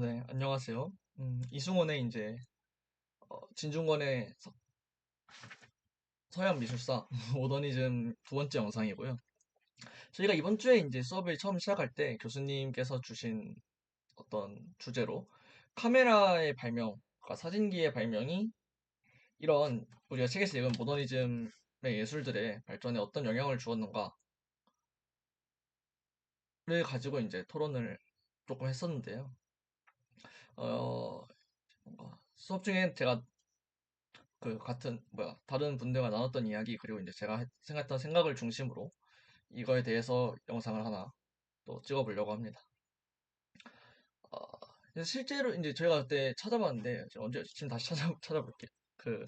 네, 안녕하세요. 이승원의 진중권의 서양 미술사 모더니즘 두 번째 영상이고요. 저희가 이번 주에 이제 수업을 처음 시작할 때 교수님께서 주신 어떤 주제로 카메라의 발명, 그러니까 사진기의 발명이 이런 우리가 책에서 읽은 모더니즘의 예술들의 발전에 어떤 영향을 주었는가를 가지고 이제 토론을 조금 했었는데요. 어, 수업 중에 제가 그 같은 다른 분들과 나눴던 이야기 그리고 이제 제가 생각했던 생각을 중심으로 이거에 대해서 영상을 하나 또 찍어보려고 합니다. 어, 그래서 실제로 이제 저희가 그때 찾아봤는데 제가 언제 지금 다시 찾아볼게요. 그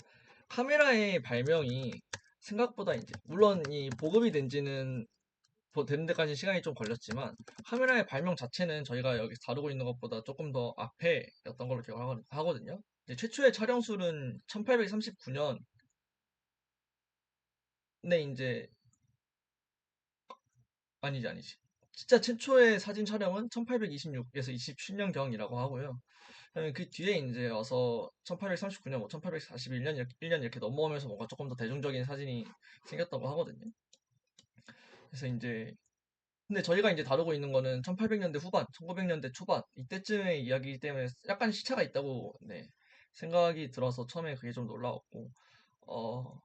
카메라의 발명이 생각보다 이제 물론 이 보급이 되는 데까지 시간이 좀 걸렸지만 카메라의 발명 자체는 저희가 여기 다루고 있는 것보다 조금 더 앞에였던 걸로 기억하거든요. 이제 최초의 촬영술은 1839년에 이제 아니지. 진짜 최초의 사진 촬영은 1826에서 27년경이라고 하고요. 그다음에 그 뒤에 이제 와서 1839년, 뭐 1841년 이렇게 1년 이렇게 넘어오면서 뭔가 조금 더 대중적인 사진이 생겼다고 하거든요. 그래서 이제 근데 저희가 이제 다루고 있는 거는 1800년대 후반, 1900년대 초반 이때쯤의 이야기이기 때문에 약간 시차가 있다고 네, 생각이 들어서 처음에 그게 좀 놀라웠고 어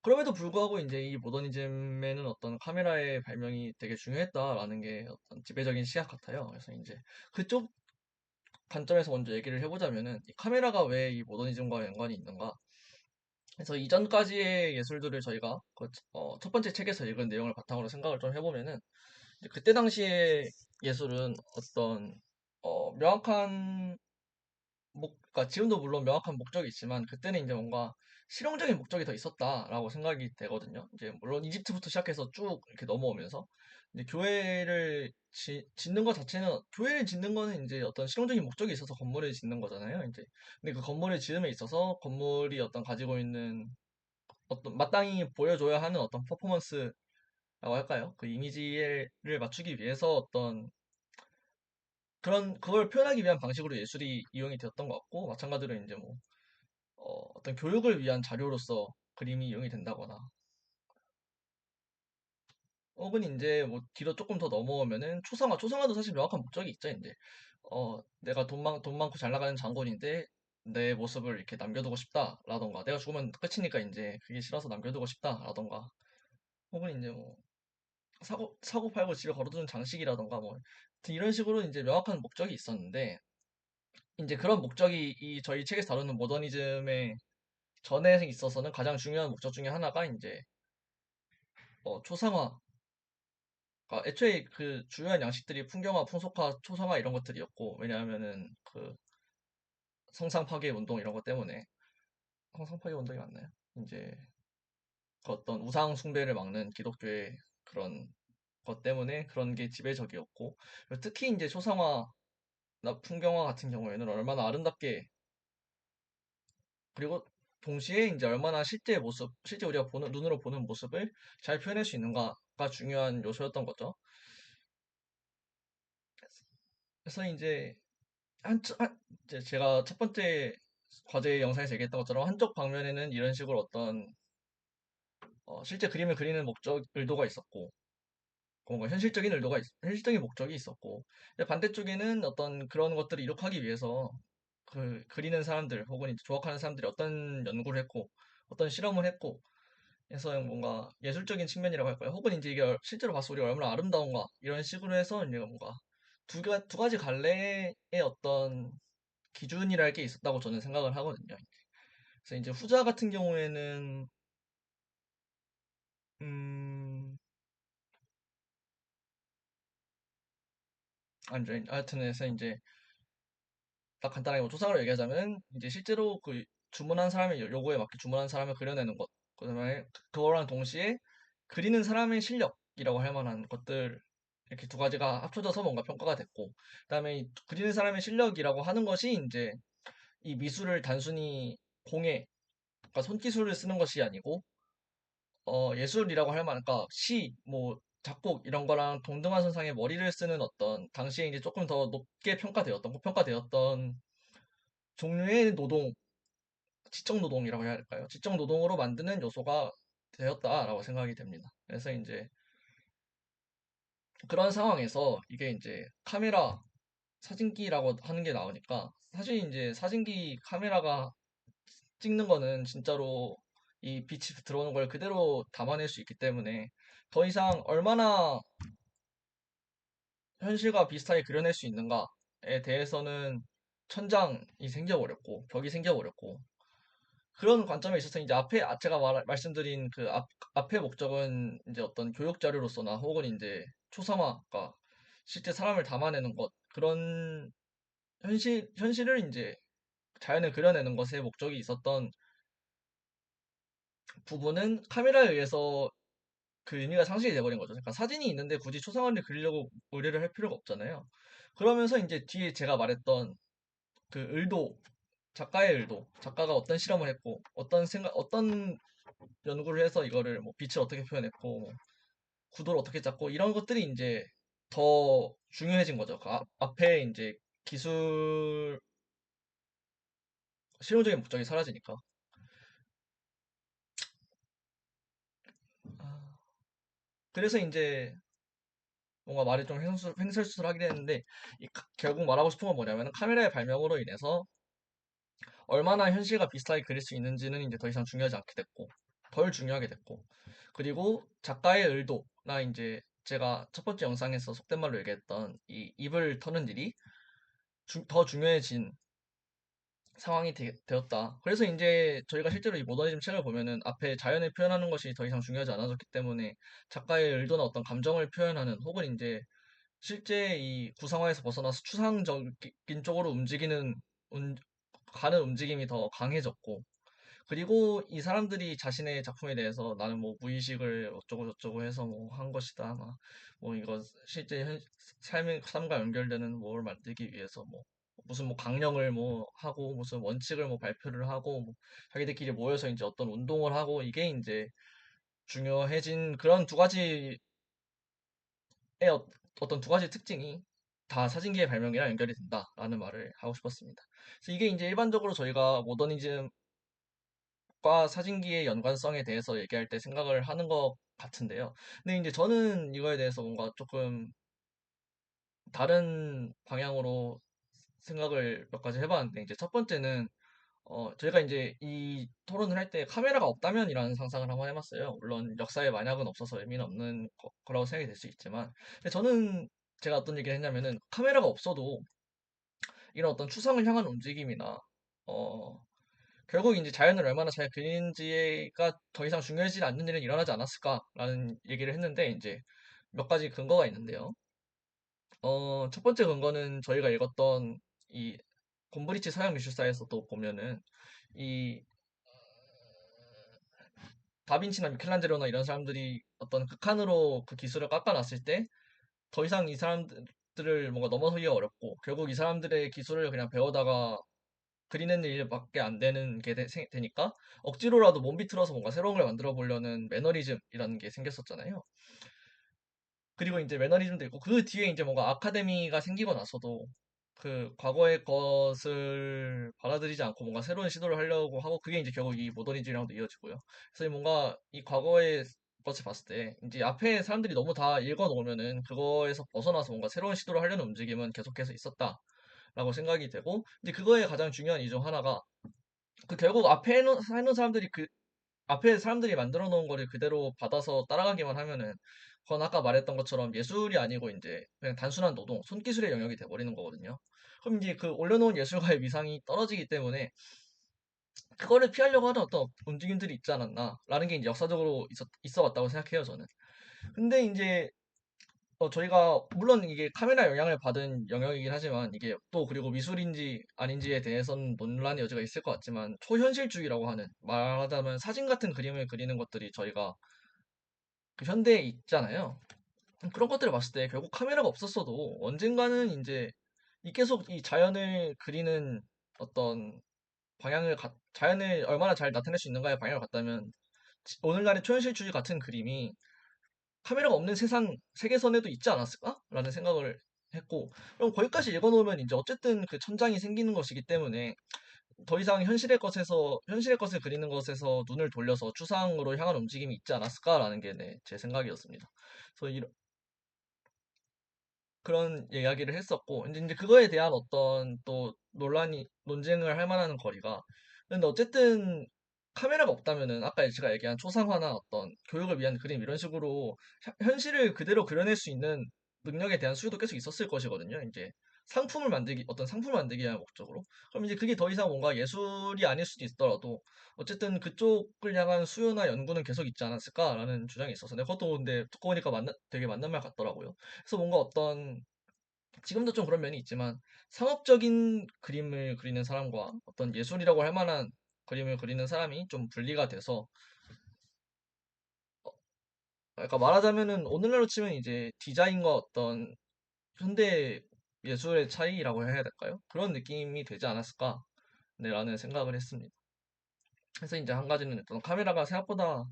그럼에도 불구하고 이제 이 모더니즘에는 어떤 카메라의 발명이 되게 중요했다라는 게 어떤 지배적인 시각 같아요. 그래서 이제 그쪽 관점에서 먼저 얘기를 해보자면은 이 카메라가 왜 이 모더니즘과 연관이 있는가? 그래서 이전까지의 예술들을 저희가 첫 번째 책에서 읽은 내용을 바탕으로 생각을 좀 해보면은 이제 그때 당시의 예술은 어떤 명확한 그러니까 지금도 물론 명확한 목적이 있지만 그때는 이제 뭔가 실용적인 목적이 더 있었다라고 생각이 되거든요. 이제 물론 이집트부터 시작해서 쭉 이렇게 넘어오면서 이제 짓는 것 자체는 교회를 짓는 거는 이제 어떤 실용적인 목적이 있어서 건물을 짓는 거잖아요. 이제 근데 그 건물을 지음에 있어서 건물이 어떤 가지고 있는 어떤 마땅히 보여줘야 하는 어떤 퍼포먼스라고 할까요? 그 이미지를 맞추기 위해서 어떤 그걸 표현하기 위한 방식으로 예술이 이용이 되었던 것 같고 마찬가지로 이제 뭐 어떤 교육을 위한 자료로서 그림이 이용이 된다거나 혹은 이제 뭐 뒤로 조금 더 넘어오면은 초상화도 사실 명확한 목적이 있죠. 이제 내가 돈 많고 잘 나가는 장본인데 내 모습을 이렇게 남겨두고 싶다라던가 내가 죽으면 끝이니까 이제 그게 싫어서 남겨두고 싶다라던가 혹은 이제 뭐 사고 팔고 집에 걸어두는 장식이라던가 뭐 하여튼 이런 식으로 이제 명확한 목적이 있었는데 이제 그런 목적이 이 저희 책에서 다루는 모더니즘의 전에 있어서는 가장 중요한 목적 중에 하나가 이제 초상화. 그러니까 애초에 그 주요한 양식들이 풍경화, 풍속화, 초상화 이런 것들이었고 왜냐하면은 그 성상 파괴 운동 이런 것 때문에 성상 파괴 운동이 맞나요? 이제 그 어떤 우상 숭배를 막는 기독교의 그런 것 때문에 그런 게 지배적이었고 그리고 특히 이제 초상화나 풍경화 같은 경우에는 얼마나 아름답게 그리고 동시에 이제 얼마나 실제 우리가 눈으로 보는 모습을 잘 표현할 수 있는가가 중요한 요소였던 거죠. 그래서 이제 이제 제가 첫 번째 과제 영상에서 얘기했던 것처럼 한쪽 방면에는 이런 식으로 어떤 실제 그림을 그리는 의도가 있었고 뭔가 현실적인 목적이 있었고 근데 반대쪽에는 어떤 그런 것들을 이룩하기 위해서 그 그리는 사람들 혹은 이제 조각하는 사람들이 어떤 연구를 했고 어떤 실험을 했고 해서 뭔가 예술적인 측면이라고 할까요? 혹은 이제 이게 실제로 봐서 우리가 얼마나 아름다운가 이런 식으로 해서 이제 뭔가 두 가지 갈래의 어떤 기준이랄 게 있었다고 저는 생각을 하거든요. 그래서 이제 후자 같은 경우에는 음 아니죠. 하여튼 해서 이제 딱 간단하게 뭐 초상화로 얘기하자면 이제 실제로 그 주문한 사람의 요구에 맞게 주문한 사람을 그려내는 것 그다음에 그거랑 동시에 그리는 사람의 실력이라고 할 만한 것들 이렇게 두 가지가 합쳐져서 뭔가 평가가 됐고 그다음에 이 그리는 사람의 실력이라고 하는 것이 이제 이 미술을 단순히 그러니까 손기술을 쓰는 것이 아니고 예술이라고 할 만한 그러니까 시, 뭐 작곡 이런 거랑 동등한 선상에 머리를 쓰는 어떤 당시에 이제 조금 더 높게 평가되었던 고평가되었던 종류의 노동, 지적 노동이라고 해야 할까요? 지적 노동으로 만드는 요소가 되었다라고 생각이 됩니다. 그래서 이제 그런 상황에서 이게 이제 카메라 사진기라고 하는 게 나오니까 사실 이제 사진기 카메라가 찍는 거는 진짜로 이 빛이 들어오는 걸 그대로 담아낼 수 있기 때문에 더 이상 얼마나 현실과 비슷하게 그려낼 수 있는가에 대해서는 천장이 생겨버렸고 벽이 생겨버렸고 그런 관점에 있어서 이제 앞에 제가 말씀드린 그 앞의 목적은 이제 어떤 교육 자료로서나 혹은 이제 초상화가 실제 사람을 담아내는 것 그런 현실을 이제 자연을 그려내는 것에 목적이 있었던 부분은 카메라에 의해서 그 의미가 상실이 돼버린 거죠. 그러니까 사진이 있는데 굳이 초상화를 그리려고 의뢰를 할 필요가 없잖아요. 그러면서 이제 뒤에 제가 말했던 그 의도, 작가의 의도, 작가가 어떤 실험을 했고, 어떤 연구를 해서 이거를 뭐 빛을 어떻게 표현했고, 뭐 구도를 어떻게 짰고, 이런 것들이 이제 더 중요해진 거죠. 그 앞에 이제 기술, 실용적인 목적이 사라지니까. 아, 그래서 이제 뭔가 말이 좀 횡설수설하긴 했는데, 결국 말하고 싶은 건 뭐냐면 카메라의 발명으로 인해서 얼마나 현실과 비슷하게 그릴 수 있는지는 이제 더 이상 중요하지 않게 됐고, 덜 중요하게 됐고, 그리고 작가의 의도나 이제 제가 첫 번째 영상에서 속된 말로 얘기했던 이 입을 터는 일이 더 중요해진 상황이 되었다. 그래서 이제 저희가 실제로 이 모더니즘 책을 보면은 앞에 자연을 표현하는 것이 더 이상 중요하지 않아졌기 때문에 작가의 의도나 어떤 감정을 표현하는 혹은 이제 실제 이 구상화에서 벗어나서 추상적인 쪽으로 음, 가는 움직임이 더 강해졌고 그리고 이 사람들이 자신의 작품에 대해서 나는 뭐 무의식을 어쩌고 저쩌고 해서 뭐 한 것이다. 막 뭐 이거 실제 삶과 연결되는 뭘 만들기 위해서 뭐 무슨 뭐 강령을 뭐 하고 무슨 원칙을 뭐 발표를 하고 뭐 자기들끼리 모여서 이제 어떤 운동을 하고 이게 이제 중요해진 그런 두 가지의 어떤 두 가지 특징이 다 사진기의 발명이랑 연결이 된다라는 말을 하고 싶었습니다. 그래서 이게 이제 일반적으로 저희가 모더니즘 과 사진기의 연관성에 대해서 얘기할 때 생각을 하는 것 같은데요. 근데 이제 저는 이거에 대해서 뭔가 조금 다른 방향으로 생각을 몇 가지 해봤는데, 이제 첫 번째는, 저희가 이제 이 토론을 할 때 카메라가 없다면이라는 상상을 한번 해봤어요. 물론 역사에 만약은 없어서 의미는 없는 거라고 생각이 될 수 있지만, 근데 저는 제가 어떤 얘기를 했냐면은 카메라가 없어도 이런 어떤 추상을 향한 움직임이나, 어, 결국 이제 자연을 얼마나 잘 그리는지가 더 이상 중요하지 않는 일은 일어나지 않았을까라는 얘기를 했는데 이제 몇 가지 근거가 있는데요. 첫 번째 근거는 저희가 읽었던 이 곰브리치 서양 미술사에서도 보면은 이 다빈치나 미켈란젤로나 이런 사람들이 어떤 극한으로 그 기술을 깎아놨을 때 더 이상 이 사람들을 뭔가 넘어서기가 어렵고 결국 이 사람들의 기술을 그냥 배우다가 그리는 일밖에 안 되는 게 되니까 억지로라도 몸 비틀어서 뭔가 새로운 걸 만들어 보려는 매너리즘이라는 게 생겼었잖아요. 그리고 이제 매너리즘도 있고 그 뒤에 이제 뭔가 아카데미가 생기고 나서도 그 과거의 것을 받아들이지 않고 뭔가 새로운 시도를 하려고 하고 그게 이제 결국 이 모더니즘이랑도 이어지고요. 그래서 뭔가 이 과거의 것을 봤을 때 이제 앞에 사람들이 너무 다 읽어 놓으면은 그거에서 벗어나서 뭔가 새로운 시도를 하려는 움직임은 계속해서 있었다라고 생각이 되고 이제 그거의 가장 중요한 이유 중 하나가 그 결국 해놓은 사람들이 앞에 사람들이 만들어 놓은 거를 그대로 받아서 따라가기만 하면은 그건 아까 말했던 것처럼 예술이 아니고 이제 그냥 단순한 노동, 손기술의 영역이 돼버리는 거거든요. 그럼 이제 그 올려놓은 예술가의 위상이 떨어지기 때문에 그거를 피하려고 하는 어떤 움직임들이 있지 않았나라는 게 이제 역사적으로 있어 왔다고 생각해요, 저는. 근데 이제 저희가 물론 이게 카메라 영향을 받은 영역이긴 하지만 이게 또 그리고 미술인지 아닌지에 대해서는 논란의 여지가 있을 것 같지만 초현실주의라고 하는 말하자면 사진 같은 그림을 그리는 것들이 저희가 그 현대에 있잖아요. 그런 것들을 봤을 때 결국 카메라가 없었어도 언젠가는 이제 이 계속 이 자연을 그리는 어떤 자연을 얼마나 잘 나타낼 수 있는가의 방향을 갔다면 오늘날의 초현실주의 같은 그림이 카메라가 없는 세상 세계선에도 있지 않았을까라는 생각을 했고, 그럼 거기까지 읽어놓으면 이제 어쨌든 그 천장이 생기는 것이기 때문에 더 이상 현실의 것을 그리는 것에서 눈을 돌려서 추상으로 향한 움직임이 있지 않았을까라는 게 네, 제 생각이었습니다. 그래서 그런 이야기를 했었고, 이제 그거에 대한 어떤 또 논쟁을 할 만한 거리가, 근데 어쨌든 카메라가 없다면은 아까 제가 얘기한 초상화나 어떤 교육을 위한 그림 이런 식으로 현실을 그대로 그려낼 수 있는 능력에 대한 수요도 계속 있었을 것이거든요. 이제 어떤 상품을 만들기 위한 목적으로. 그럼 이제 그게 더 이상 뭔가 예술이 아닐 수도 있더라도 어쨌든 그쪽을 향한 수요나 연구는 계속 있지 않았을까라는 주장이 있어서, 그것도 근데 듣고 보니까 되게 맞는 말 같더라고요. 그래서 뭔가 지금도 좀 그런 면이 있지만 상업적인 그림을 그리는 사람과 어떤 예술이라고 할 만한 그림을 그리는 사람이 좀 분리가 돼서, 그러니까 말하자면은 오늘날로 치면 이제 디자인과 어떤 현대 예술의 차이라고 해야 될까요? 그런 느낌이 되지 않았을까? 네, 라는 생각을 했습니다. 그래서 이제 한 가지는 어떤 카메라가 생각보다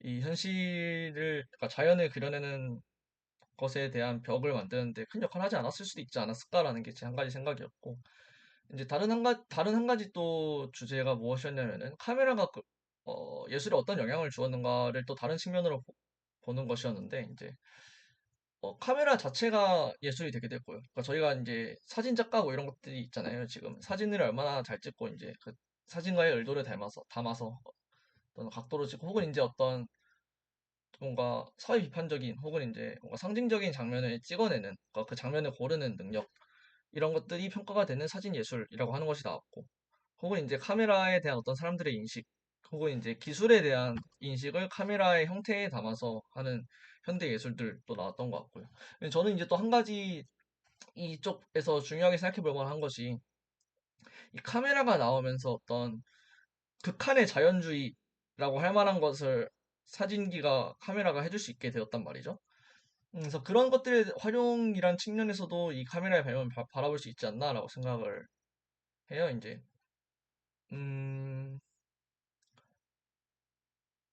이 그러니까 자연을 그려내는 것에 대한 벽을 만드는데 큰 역할을 하지 않았을 수도 있지 않았을까라는 게 제 한 가지 생각이었고, 이제 다른 한 가지 또 주제가 무엇이었냐면은 카메라가 예술에 어떤 영향을 주었는가를 또 다른 측면으로 보는 것이었는데, 이제 카메라 자체가 예술이 되게 됐고요. 그러니까 저희가 이제 사진 작가고 이런 것들이 있잖아요. 지금 사진을 얼마나 잘 찍고 이제 그 사진가의 의도를 담아서 어떤 각도로 찍고, 혹은 이제 어떤 뭔가 사회 비판적인 혹은 이제 뭔가 상징적인 장면을 찍어내는, 그러니까 그 장면을 고르는 능력, 이런 것들이 평가가 되는 사진 예술이라고 하는 것이 나왔고, 혹은 이제 카메라에 대한 어떤 사람들의 인식, 혹은 이제 기술에 대한 인식을 카메라의 형태에 담아서 하는 현대 예술들도 나왔던 것 같고요. 근데 저는 이제 또 한 가지 이쪽에서 중요하게 생각해 볼 만한 것이, 이 카메라가 나오면서 어떤 극한의 자연주의라고 할 만한 것을 카메라가 해줄 수 있게 되었단 말이죠. 그래서 그런 것들의 활용이란 측면에서도 이 카메라의 발명을 바라볼 수 있지 않나라고 생각을 해요, 이제. 음,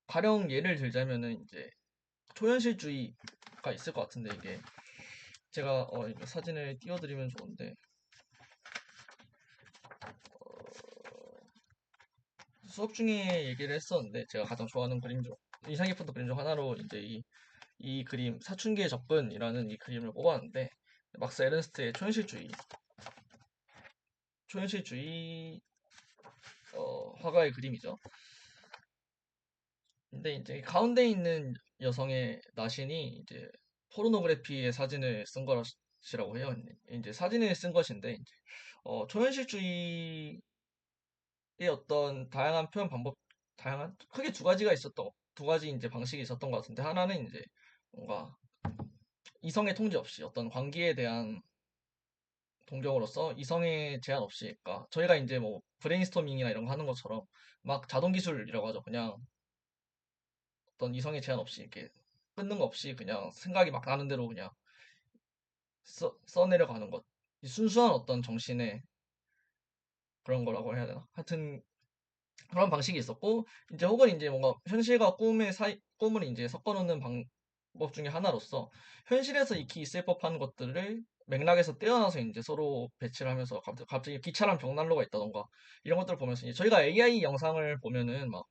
가령 예를 들자면은 이제 초현실주의가 있을 것 같은데, 이게 제가 이거 사진을 띄워드리면 좋은데, 수업 중에 얘기를 했었는데, 제가 가장 좋아하는 인상 깊었던 그림 중 하나로 이제 이 그림 사춘기의 접근이라는 이 그림을 뽑았는데, 막스 에른스트의 초현실주의 화가의 그림이죠. 근데 이제 가운데 있는 여성의 나신이 이제 포르노그래피의 사진을 쓴 것이라고 해요. 이제 사진을 쓴 것인데, 초현실주의의 어떤 다양한 표현 방법, 크게 두 가지 이제 방식이 있었던 것 같은데, 하나는 이제 뭔가 이성의 통제 없이 어떤 관계에 대한 동경으로서 이성의 제한 없이, 그러니까 저희가 이제 뭐 브레인스토밍이나 이런 거 하는 것처럼 막 자동 기술이라고 하죠. 그냥 어떤 이성의 제한 없이 이렇게 끊는 거 없이 그냥 생각이 막 나는 대로 그냥 써내려가는 것. 이 순수한 어떤 정신의 그런 거라고 해야 되나? 하여튼 그런 방식이 있었고, 이제 혹은 이제 뭔가 현실과 꿈을 이제 섞어놓는 방법 중에 하나로서 현실에서 익히 있을 법한 것들을 맥락에서 떼어놔서 이제 서로 배치를 하면서 갑자기 기차랑 벽난로가 있다던가 이런 것들을 보면서, 이제 저희가 AI 영상을 보면은 막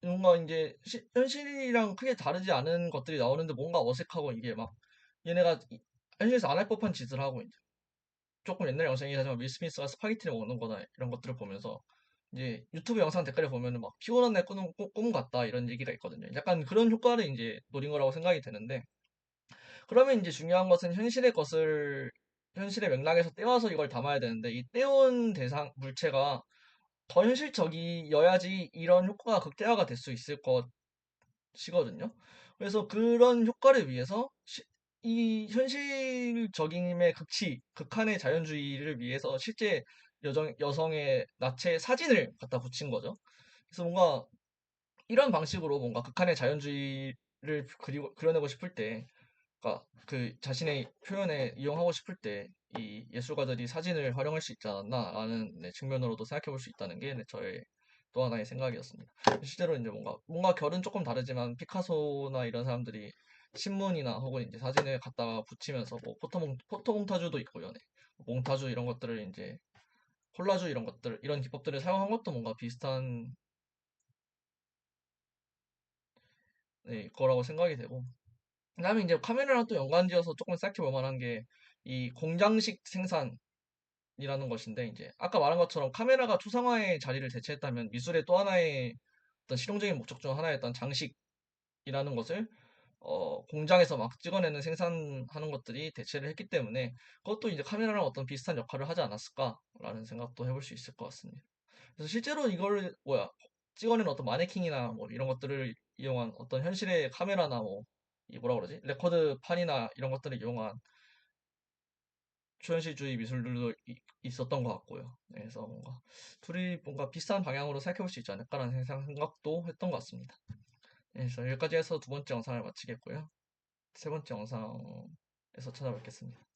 뭔가 이제 현실이랑 크게 다르지 않은 것들이 나오는데 뭔가 어색하고, 이게 막 얘네가 현실에서 안 할 법한 짓을 하고, 이제 조금 옛날 영상이긴 하지만 윌 스미스가 스파게티를 먹는 거나 이런 것들을 보면서 이제 유튜브 영상 댓글에 보면은 막 피곤한 날 꾸는 꿈 같다 이런 얘기가 있거든요. 약간 그런 효과를 이제 노린 거라고 생각이 되는데, 그러면 이제 중요한 것은 현실의 맥락에서 떼와서 이걸 담아야 되는데, 이 떼온 대상 물체가 더 현실적이어야지 이런 효과가 극대화가 될 수 있을 것이거든요. 그래서 그런 효과를 위해서 이 현실적임의 극한의 자연주의를 위해서 실제 여성의 나체 사진을 갖다 붙인 거죠. 그래서 뭔가 이런 방식으로 뭔가 극한의 자연주의를 그려내고 싶을 때, 그러니까 그 자신의 표현에 이용하고 싶을 때 이 예술가들이 사진을 활용할 수 있지 않았나라는 네, 측면으로도 생각해 볼 수 있다는 게 네, 저의 또 하나의 생각이었습니다. 실제로 이제 뭔가 결은 조금 다르지만 피카소나 이런 사람들이 신문이나 혹은 이제 사진을 갖다가 붙이면서 뭐 포토몽타주도 있고요. 네. 몽타주 이런 것들을 이제 콜라주 이런 것들 이런 기법들을 사용한 것도 뭔가 비슷한 네, 거라고 생각이 되고 그다음에 이제 카메라랑 또 연관지어서 조금 생각해 볼 만한 게 이 공장식 생산이라는 것인데 이제 아까 말한 것처럼 카메라가 초상화의 자리를 대체했다면 미술의 또 하나의 어떤 실용적인 목적 중 하나였던 장식이라는 것을 공장에서 막 찍어내는 생산하는 것들이 대체를 했기 때문에 그것도 이제 카메라랑 어떤 비슷한 역할을 하지 않았을까라는 생각도 해볼 수 있을 것 같습니다. 그래서 실제로 이걸 찍어내는 어떤 마네킹이나 뭐 이런 것들을 이용한 어떤 현실의 카메라나 뭐 이 뭐라 그러지 레코드판이나 이런 것들을 이용한 초현실주의 미술들도 있었던 것 같고요. 네, 그래서 뭔가 둘이 뭔가 비슷한 방향으로 생각해 볼 수 있지 않을까라는 생각도 했던 것 같습니다. 네, 그래서 여기까지 해서 두 번째 영상을 마치겠고요. 세 번째 영상에서 찾아뵙겠습니다.